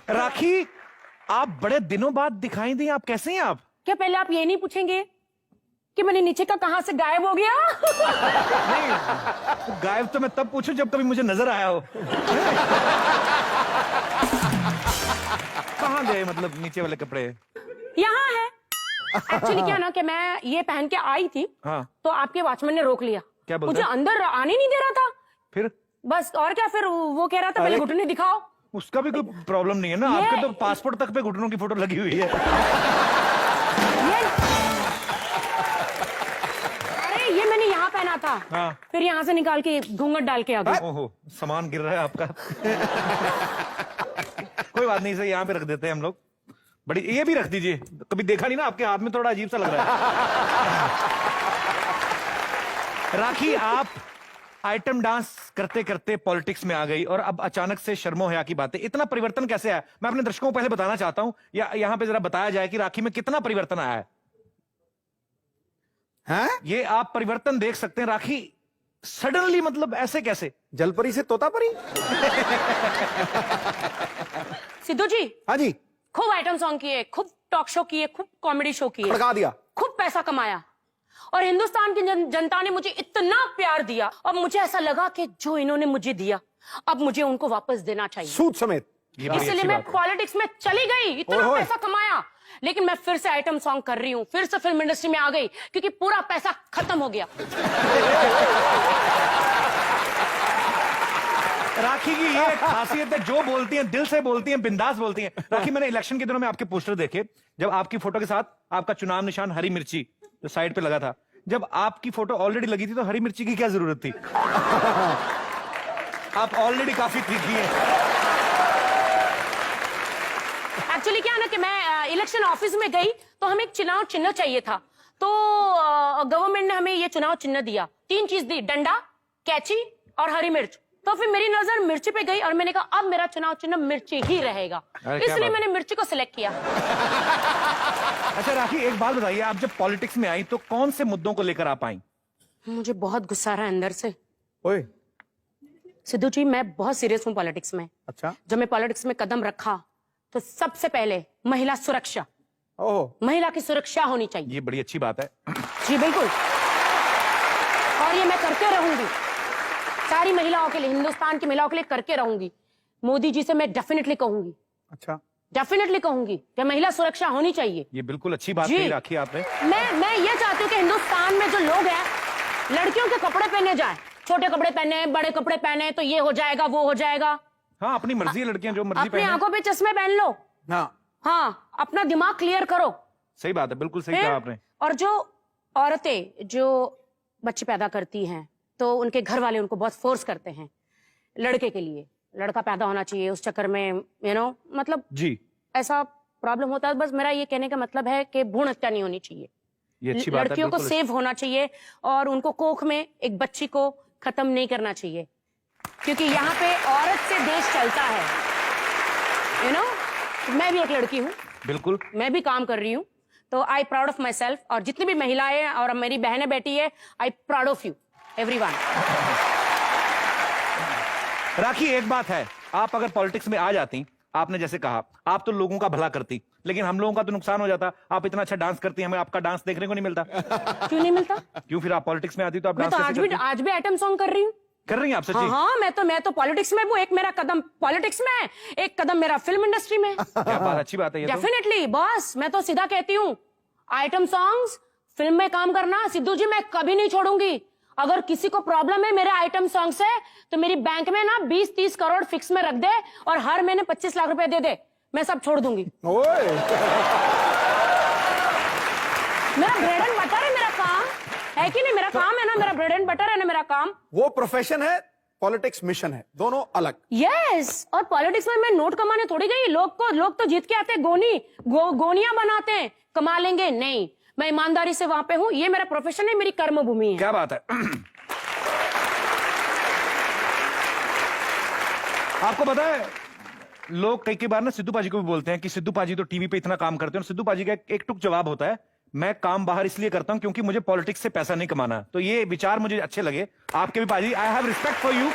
राखी, आप बड़े दिनों बाद दिखाई दी, आप कैसे हैं आप? क्या पहले आप ये नहीं पूछेंगे कि मैंने नीचे का कहां से गायब हो गया? नहीं, गायब तो मैं तब पूछूं जब कभी मुझे नजर आया हो। कहाँ गए मतलब नीचे वाले कपड़े? यहाँ है। एक्चुअली क्या ना कि मैं ये पहन के आई थी, हाँ। तो आपके वॉचमैन ने रोक लिया। क्या बोलते? मुझे अंदर आने नहीं दे रहा था। फिर बस और क्या, फिर वो कह रहा था पहले घुटने दिखाओ। उसका भी कोई प्रॉब्लम नहीं है ना, आपके तो पासपोर्ट तक पे घुटनों की फोटो लगी हुई है। अरे ये मैंने यहाँ पहना था। हाँ। फिर यहाँ से निकाल के घूंघट डाल के आ गई। ओहो, सामान गिर रहा है आपका। कोई बात नहीं, इसे यहाँ पे रख देते हैं हम लोग। बड़ी, ये भी रख दीजिए, कभी देखा नहीं ना, आपके हाथ में थोड़ा अजीब सा लग रहा है। राखी, आप आइटम डांस करते करते पॉलिटिक्स में आ गई और अब अचानक से शर्मो हया की बातें, इतना परिवर्तन कैसे आया? मैं अपने दर्शकों को पहले बताना चाहता हूं, या यहाँ पे जरा बताया जाए कि राखी में कितना परिवर्तन आया है। हैं? ये आप परिवर्तन देख सकते हैं। राखी सडनली, मतलब ऐसे कैसे? जलपरी से तोतापरी? सिद्धू जी, हाँ जी। खूब आइटम सॉन्ग किए, खूब टॉक शो किए, खूब कॉमेडी शो किए, भड़का दिया, खूब पैसा कमाया और हिंदुस्तान की जनता ने मुझे इतना प्यार दिया और मुझे ऐसा लगा कि जो इन्होंने मुझे दिया अब मुझे उनको वापस देना चाहिए, सूद समेत। इसलिए मैं पॉलिटिक्स में चली गई, इतना पैसा कमाया, लेकिन मैं फिर से आइटम सॉन्ग कर रही हूँ, फिर से फिल्म इंडस्ट्री में आ गई क्योंकि पूरा पैसा खत्म हो गया। राखी की ये खासियत है, जो बोलती हैं दिल से बोलती हैं, बिंदास बोलती हैं। राखी, मैंने इलेक्शन के दिनों में आपके पोस्टर देखे, जब आपकी फोटो के साथ आपका चुनाव निशान हरी मिर्ची जो साइड पे लगा था। जब आपकी फोटो ऑलरेडी लगी थी तो हरी मिर्ची की क्या जरूरत थी? आप ऑलरेडी काफी तीखी हैं। एक्चुअली क्या ना कि मैं इलेक्शन ऑफिस में गई तो हमें एक चुनाव चिन्ह चाहिए था, तो गवर्नमेंट ने हमें ये चुनाव चिन्ह दिया, 3 चीज दी, डंडा, कैची और हरी मिर्च। तो फिर मेरी नजर मिर्ची पे गई और मैंने कहा अब मेरा चुनाव चिन्ह मिर्ची ही रहेगा, इसलिए मैंने मिर्ची को सिलेक्ट किया। अच्छा राखी, एक बात बताइए, आप जब पॉलिटिक्स में आई तो कौन से मुद्दों को लेकर आप आई? मुझे बहुत गुस्सा आ रहा है अंदर से। ओए। सिद्धू जी, मैं बहुत सीरियस हूँ पॉलिटिक्स में। अच्छा। जब मैं पॉलिटिक्स में कदम रखा तो सबसे पहले महिला सुरक्षा, महिला की सुरक्षा होनी चाहिए। ये बड़ी अच्छी बात है। जी बिल्कुल, और ये मैं करके रहूंगी, सारी महिलाओं के लिए, हिंदुस्तान की महिलाओं के लिए करके रहूंगी। मोदी जी से मैं डेफिनेटली कहूंगी। अच्छा। डेफिनेटली कहूंगी कि महिला सुरक्षा होनी चाहिए। ये बिल्कुल अच्छी बात कही राखी आपने। मैं ये चाहती हूँ कि हिंदुस्तान में जो लोग हैं, लड़कियों के कपड़े पहने जाए, छोटे कपड़े पहने, बड़े कपड़े पहने, तो ये हो जाएगा, वो हो जाएगा। हाँ, अपनी मर्जी है, लड़कियां जो मर्जी अपनी आंखों पे चश्मे पहन लो। हाँ, अपना दिमाग क्लियर करो। सही बात है, बिल्कुल सही कहा आपने। और जो औरतें जो बच्चे पैदा करती हैं तो उनके घर वाले उनको बहुत फोर्स करते हैं लड़के के लिए, लड़का पैदा होना चाहिए, उस चक्कर में मतलब जी ऐसा प्रॉब्लम होता है। बस मेरा ये कहने का मतलब है कि भ्रूण हत्या नहीं होनी चाहिए, ये अच्छी बात है, लड़कियों को सेव होना चाहिए और उनको कोख में एक बच्ची को खत्म नहीं करना चाहिए, क्योंकि यहाँ पे औरत से देश चलता है। मैं भी एक लड़की हूँ, बिल्कुल, मैं भी काम कर रही हूँ, तो I proud of myself, और जितनी भी महिलाएं और मेरी बहनें बेटी है, I proud of you everyone. Rakhi, एक बात है, आप अगर पॉलिटिक्स में आ जाती, आपने जैसे कहा, आप तो लोगों का भला करती, लेकिन हम लोगों का तो नुकसान हो जाता। आप इतना अच्छा डांस करती, हमें आपका डांस देखने को नहीं मिलता। क्यों नहीं मिलता? क्यों? फिर आप पॉलिटिक्स में आती तो आप मैं डांस तो आज भी आइटम सॉन्ग कर रही हूँ। कर रही हैं आप? सच्ची? हाँ, मैं तो पॉलिटिक्स में हूँ, एक मेरा कदम पॉलिटिक्स में है, एक कदम मेरा फिल्म इंडस्ट्री में। क्या बात, अच्छी बात है ये। डेफिनेटली बॉस, मैं तो सीधा कहती हूँ, आइटम सॉन्ग्स, फिल्म में काम करना, सिद्धू जी मैं कभी नहीं छोड़ूंगी। अगर किसी को प्रॉब्लम है मेरे आइटम सॉन्ग से, तो मेरी बैंक में ना 20-30 करोड़ फिक्स में रख दे और हर महीने 25 लाख रुपए दे दे, मैं सब छोड़ दूंगी। मेरा ब्रेड एंड बटर है, मेरा काम है कि नहीं? मेरा काम है ना, मेरा ब्रेड एंड बटर है ना मेरा काम। वो प्रोफेशन है, पॉलिटिक्स मिशन है, दोनों अलग। यस, और पॉलिटिक्स में मैं नोट कमाने थोड़ी गई। लोग तो जीत के आते गोनियां बनाते हैं, कमा लेंगे नहीं। मैं ईमानदारी से वहां पे हूँ, ये मेरा प्रोफेशन है, मेरी कर्म भूमि है। क्या बात है। आपको पता है, लोग कई बार ना सिद्धू पाजी को भी बोलते हैं कि सिद्धू पाजी तो टीवी पे इतना काम करते हैं, और सिद्धू पाजी का एक टुक जवाब होता है, मैं काम बाहर इसलिए करता हूं क्योंकि मुझे पॉलिटिक्स से पैसा नहीं कमाना। तो ये विचार मुझे अच्छे लगे आपके भी पाजी। I have respect for you.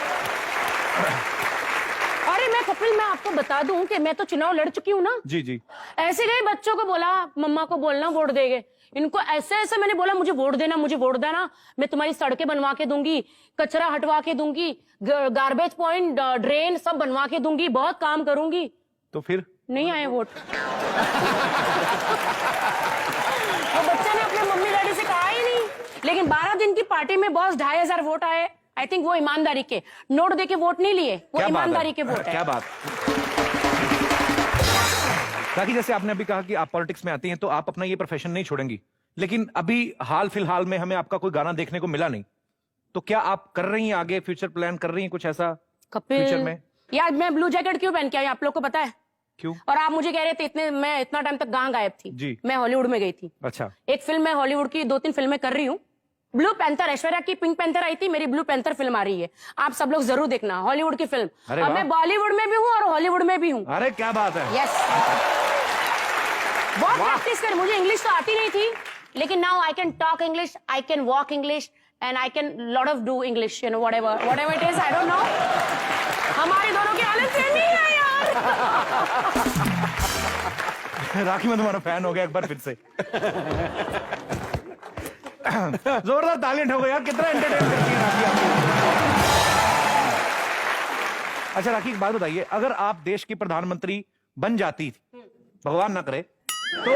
अरे मैं कपिल मैं आपको बता दूं कि मैं तो चुनाव लड़ चुकी हूँ ना। जी जी। ऐसे गए बच्चों को बोला मम्मा को बोलना वोट देंगे, इनको ऐसे ऐसे मैंने बोला मुझे वोट देना, मुझे वोट देना, मैं तुम्हारी सड़कें बनवा के दूंगी, कचरा हटवा के दूंगी, गार्बेज पॉइंट ड्रेन सब बनवा के दूंगी, बहुत काम करूंगी। तो फिर नहीं आए वोट। वो बच्चे ने अपने मम्मी डैडी से कहा ही नहीं, लेकिन 12 दिन की पार्टी में बॉस 2500 वोट आए। आई थिंक वो ईमानदारी के, नोट दे के वोट नहीं लिए, वो ईमानदारी के वोट है। क्या बात। ताकि जैसे आपने अभी कहा कि आप पॉलिटिक्स में आती हैं तो आप अपना ये प्रोफेशन नहीं छोड़ेंगी, लेकिन अभी हाल फिलहाल में हमें आपका कोई गाना देखने को मिला नहीं, तो क्या आप कर रही हैं आगे फ्यूचर प्लान कर रही हैं कुछ ऐसा कपिल फ्यूचर में? यार मैं ब्लू जैकेट क्यों पहन के आई आप लोग को पता है? क्यों? और आप मुझे कह रहे थे मैं इतना टाइम तक कहाँ गायब थी? जी। मैं हॉलीवुड में गई थी। अच्छा। एक फिल्म मैं हॉलीवुड की 2-3 फिल्में कर रही हूँ। ब्लू पैंथर, ऐश्वर्या की पिंक पैंथर आई थी, मेरी ब्लू पैंथर फिल्म आ रही है, आप सब लोग जरूर देखना, हॉलीवुड की फिल्म। अरे अब मैं बॉलीवुड में भी हूँ और हॉलीवुड में भी हूँ। अरे क्या बात है। यस, बहुत प्रैक्टिस कर, मुझे इंग्लिश तो आती नहीं थी, लेकिन now I can talk English, I can walk English and I can lot of do English, you know whatever it is, I don't know. हमारे दोनों की हालत सेम नहीं है यार। राखी में तुम्हारा फैन हो गया एक बार फिर से। जोरदार तालियां ठोको यार, कितना एंटरटेन करती है राखी आपको। अच्छा राखी एक बात बताइए, अगर आप देश की प्रधानमंत्री बन जाती, भगवान ना करे तो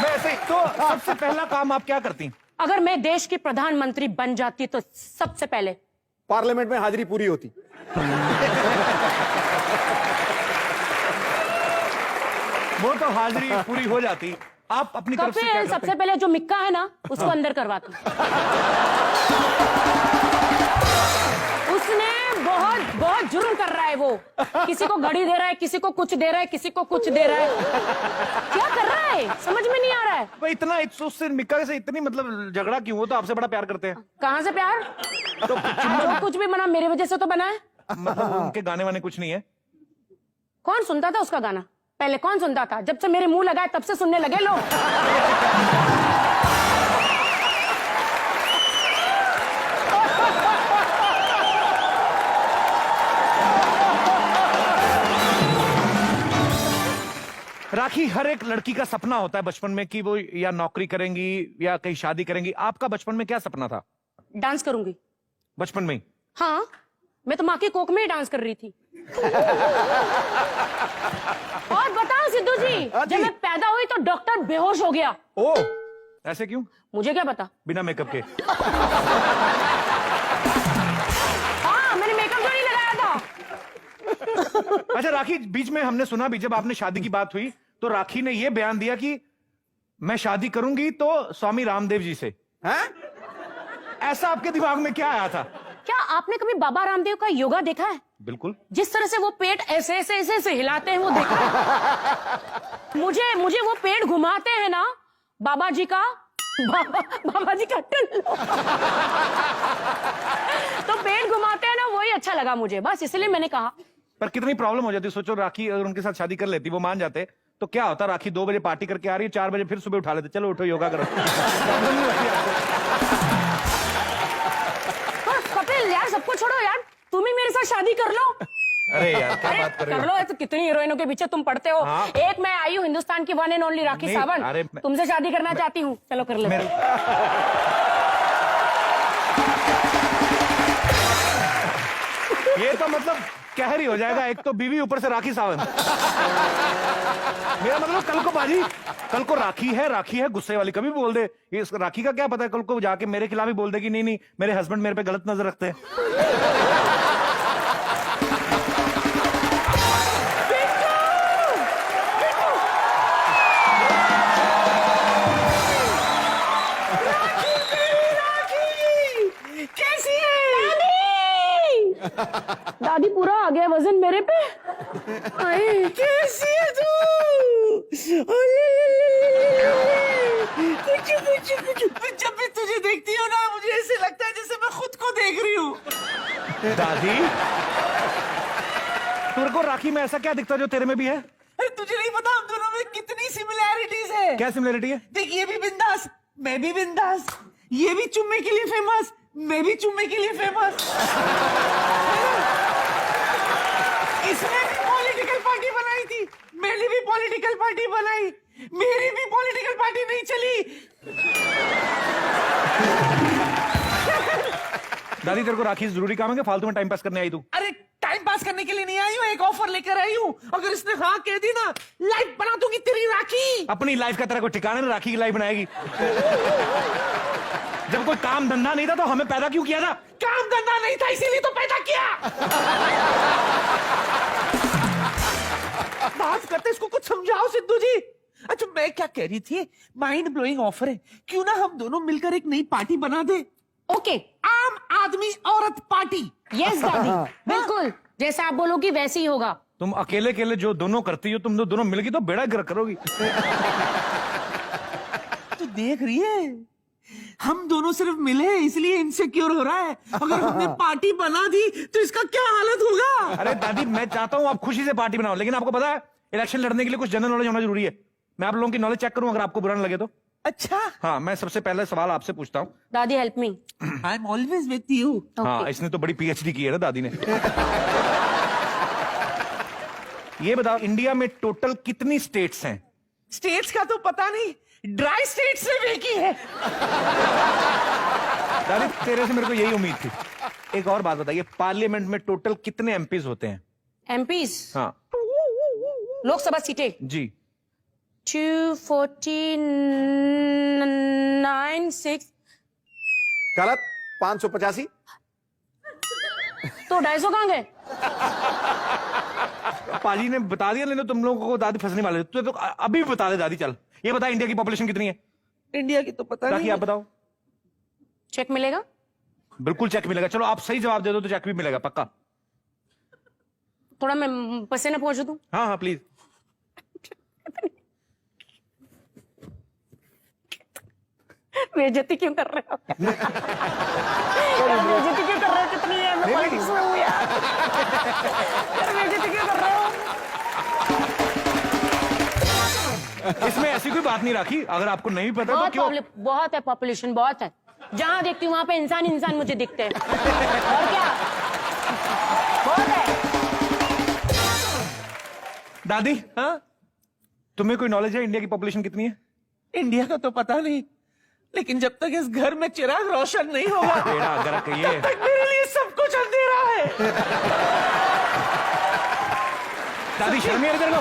ऐसे तो सबसे पहला काम आप क्या करती? अगर मैं देश की प्रधानमंत्री बन जाती तो सबसे पहले पार्लियामेंट में हाजिरी पूरी होती। वो तो हाजिरी पूरी हो जाती, आप अपनी तरफ से क्या करते? सबसे पहले जो मिक्का है ना उसको अंदर करवाती। उसने बहुत जुर्म कर रहा है वो, किसी को घड़ी दे रहा है, किसी को कुछ दे रहा है, किसी को कुछ दे रहा है, क्या कर रहा है समझ में नहीं आ रहा है। भाई इतना उससे मिक्का से इतनी मतलब झगड़ा क्यों? वो तो आपसे बड़ा प्यार करते हैं। कहाँ से प्यार? तो जो कुछ भी बना मेरे वजह से तो बना है। मतलब उनके गाने वाने कुछ नहीं है? कौन सुनता था उसका गाना? पहले कौन सुनता था? जब से मेरे मुंह लगा है तब से सुनने लगे लोग। राखी, हर एक लड़की का सपना होता है बचपन में कि वो या नौकरी करेंगी या कहीं शादी करेंगी। आपका बचपन में क्या सपना था? डांस करूंगी। बचपन में ही? हाँ, मैं तो माँ की कोख में ही डांस कर रही थी। और बताओ सिद्धू जी, जब मैं पैदा हुई तो डॉक्टर बेहोश हो गया। ओ, ऐसे क्यों? मुझे क्या पता। बिना मेकअप के? हाँ, मैंने मेकअप तो नहीं लगाया था। अच्छा राखी, बीच में हमने सुना भी जब आपने शादी की बात हुई तो राखी ने यह बयान दिया कि मैं शादी करूंगी तो स्वामी रामदेव जी से। हैं? ऐसा आपके दिमाग में क्या आया था? क्या आपने कभी बाबा रामदेव का योगा देखा है? बिल्कुल। जिस तरह से वो पेट ऐसे ऐसे ऐसे ऐसे हिलाते हैं वो देखा है? मुझे वो पेट घुमाते हैं ना बाबा जी का टल्लो। तो पेट घुमाते हैं ना, वही अच्छा लगा मुझे, बस इसलिए मैंने कहा। पर कितनी प्रॉब्लम हो जाती, सोचो राखी अगर उनके साथ शादी कर लेती, वो मान जाते तो क्या होता? राखी 2 बजे पार्टी करके आ रही है, 4 बजे फिर सुबह उठा लेते, चलो उठो योगा करो। कपिल यार, सबको छोड़ो यार, तुम ही मेरे साथ शादी कर लो। अरे यार क्या बात कर रहे हो? कर लो, तो कितनी हीरोइनों के पीछे तुम पड़ते हो। हाँ। एक मैं आई हूँ हिंदुस्तान की वन एंड ओनली राखी नहीं, सावंत, अरे तुमसे शादी करना चाहती हूँ, चलो कर ले। ये तो मतलब कहरी हो जाएगा, एक तो बीवी ऊपर से राखी सावंत। मेरा मतलब कल को बाजी, कल को राखी है गुस्से वाली, कभी बोल दे ये राखी का क्या पता है, कल को जाके मेरे खिलाफ ही बोल दे कि नहीं मेरे हस्बैंड मेरे पे गलत नजर रखते हैं। कैसी है दादी? पूरा आ गया वजन मेरे पे। कैसी है तू? जब भी तुझे देखती हूँ ना, मुझे ऐसे लगता है जैसे मैं खुद को देख रही हूँ। दादी, तेरे को राखी में ऐसा क्या दिखता जो तेरे में भी है? अरे तुझे नहीं पता हम दोनों में कितनी सिमिलैरिटीज है। क्या सिमिलरिटी है? देख, ये भी बिंदास, मैं भी बिंदास, ये भी चुम्मे के लिए फेमस, मैं भी चुम्मे के लिए फेमस। इसने भी पॉलिटिकल पार्टी बनाई थी, मैंने भी पॉलिटिकल पार्टी बनाई, मेरी भी पॉलिटिकल पार्टी नहीं चली। दादी तेरे को राखी से जरूरी काम है कि फालतू में टाइम पास करने आई तू? अरे टाइम पास करने के लिए नहीं आई हूँ, एक ऑफर लेकर आई हूँ। अगर इसने हाँ कह दी ना, लाइफ बना दूंगी तेरी राखी। अपनी लाइफ का तेरा कोई ठिकाना नहीं, राखी की लाइफ बनाएगी। जब कोई काम धंधा नहीं था तो हमें पैदा क्यों किया था? काम धंधा नहीं था इसीलिए तो पैदा किया। बात करते इसको कुछ समझाओ सिद्धू जी। अच्छा मैं क्या कह रही थी, माइंड ब्लोइंग ऑफर है, क्यों ना हम दोनों मिलकर एक नई पार्टी बना दे। ओके, आम आदमी औरत पार्टी। यस दादी, बिल्कुल जैसा आप बोलोगी वैसे ही होगा। तुम अकेले अकेले जो दोनों करती हो, तुम दोनों मिलगी तो बेड़ा गर्क करोगी। तो देख रही है, हम दोनों सिर्फ मिले इसलिए इनसिक्योर हो रहा है। अगर हमने पार्टी बना दी तो इसका क्या हालत होगा। अरे दादी मैं चाहता हूँ आप खुशी से पार्टी बनाओ, लेकिन आपको पता है इलेक्शन लड़ने के लिए कुछ जनरल नॉलेज होना जरूरी है। मैं आप लोगों की नॉलेज चेक करूं, अगर आपको बुरा न लगे तो। अच्छा, हाँ, मैं सबसे पहले सवाल आपसे पूछता हूँ। दादी help me. I am always with you. हाँ, इसने तो बड़ी पीएचडी की है ना दादी ने। ये बताओ इंडिया में टोटल कितनी स्टेट्स हैं? स्टेट्स का तो पता नहीं, ड्राई स्टेट से बेकी है। दादी तेरे से मेरे को यही उम्मीद थी। एक और बात बताइए, पार्लियामेंट में टोटल कितने एमपीज होते हैं? एमपीज, हाँ लोकसभा सीटें जी। 249 गलत। 585। तो 250 कहां गए? पाजी ने बता दिया, लेकिन तुम लोगों को दादी फंसने वाले तो अभी बता दे दादी। चल ये बता इंडिया की पॉपुलेशन कितनी है? इंडिया की तो पता ताकि नहीं। आप बताओ। चेक मिलेगा? बिल्कुल चेक मिलेगा। चलो आप सही जवाब दे दो तो चेक भी मिलेगा पक्का। थोड़ा मैं पसीना पहुंच दूं? हाँ हाँ प्लीज। बेइज्जती क्यों कर रहे हो? यार बेइज्जती क्यों कर रहे हो? कितनी है मैं पॉलिटिक्स में हूँ यार। यार बेइज्जती क्यों कर रहे हो? इसमें ऐसी कोई बात नहीं राखी, अगर आपको नहीं पता तो क्यों? बहुत है, पॉपुलेशन बहुत है। जहां देखती हूँ वहां पे इंसान इंसान मुझे दिखते हैं। और क्या, बहुत है। दादी हाँ, तुम्हें कोई नॉलेज है इंडिया की पॉपुलेशन कितनी है? इंडिया का तो पता नहीं, लेकिन जब तक इस घर में चिराग रोशन नहीं होगा बेड़ा गर्क ये तब तक मेरे लिए सब कुछ अंधेरा है। दादी शर्म नहीं आ रही तेरे को?